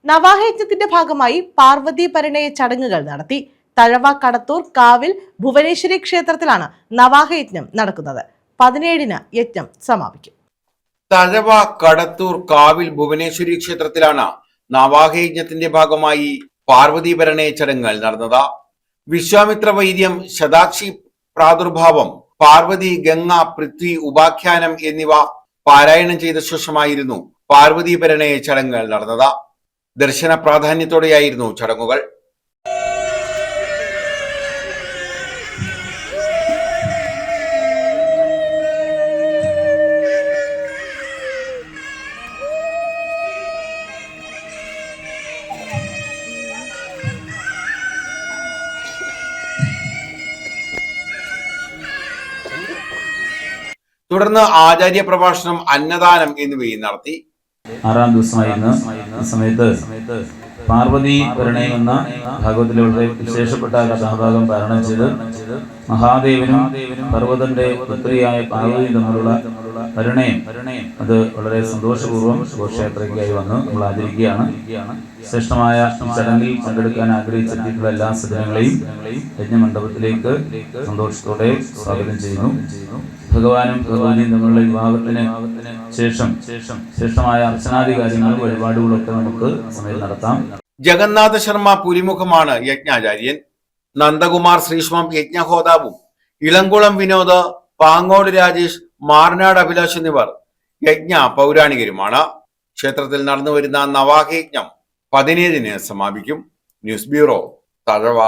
നവാഹയജ്ഞത്തിന്റെ ഭാഗമായി പാർവതി പരിണയ ചടങ്ങുകൾ നടത്തി. തഴവ കടത്തൂർ കാവിൽ ഭുവനേശ്വരി ക്ഷേത്രത്തിലാണ് നവാഹയജ്ഞം നടക്കുന്നത്. 17-ന് യജ്ഞം സമാപിക്കും. തഴവ കടത്തൂർ കാവിൽ ഭുവനേശ്വരി ക്ഷേത്രത്തിലാണ് നവാഹയജ്ഞത്തിന്റെ ഭാഗമായി പാർവതി പരിണയ ചടങ്ങുകൾ നടന്നത്. വിശ്വാമിത്ര വൈദ്യം, ശതാക്ഷി പ്രാദുർഭാവം, പാർവതി, ഗംഗ, പൃഥ്വി, ഉപാഖ്യാനം എന്നിവ പാരായണം ചെയ്ത ശേഷമായിരുന്നു പാർവതി പരിണയ ചടങ്ങുകൾ നടന്നത്. ദർശന പ്രാധാന്യത്തോടെയായിരുന്നു ചടങ്ങുകൾ. തുടർന്ന് ആചാര്യ പ്രഭാഷണം, അന്നദാനം എന്നിവയും നടത്തി. 6-ാം ദിവസമായിരുന്ന സമയത്ത് പാർവതി പരിണയം എന്ന ഭാഗവത്തിലെ വളരെ വിശേഷപ്പെട്ട കഥാഭാഗം പാരായണം ചെയ്ത് മഹാദേവനും പർവ്വതന്റെ പുത്രിയായ പാർവതിയും തമ്മിലുള്ള പരിണയം അത് വളരെ സന്തോഷപൂർവ്വം ഘോഷയാത്രയ്ക്കായി വന്ന് നമ്മൾ ആചരിക്കുകയാണ്. ശ്രേഷ്ഠമായ ചടങ്ങിൽ പങ്കെടുക്കാൻ ആഗ്രഹിച്ചെത്തിയിട്ടുള്ള എല്ലാ സജ്ജനങ്ങളെയും യജ്ഞമണ്ഡപത്തിലേക്ക് സന്തോഷത്തോടെ സ്വാഗതം ചെയ്യുന്നു. ഭഗവാനും ഭഗവാനിയും തമ്മിലുള്ള വിവാഹത്തിന് ശേഷം ശ്രേഷ്ഠമായ അർച്ചനാദി കാര്യങ്ങളും വഴിപാടുകളൊക്കെ നമുക്ക് സമയം നടത്താം. ജഗന്നാഥ ശർമ്മ പുലിമുഖമാണ് യജ്ഞാചാര്യൻ. നന്ദകുമാർ ശ്രീഷ്മം യജ്ഞഹോതാവും, ഇളംകുളം വിനോദ്, പാങ്ങോട് രാജേഷ്, മാർനാട് അഭിലാഷ് എന്നിവർ യജ്ഞ പൗരാണികരുമാണ്. ക്ഷേത്രത്തിൽ നടന്നുവരുന്ന നവാഹയജ്ഞം 17-ന് സമാപിക്കും. News bureau, Thazhava.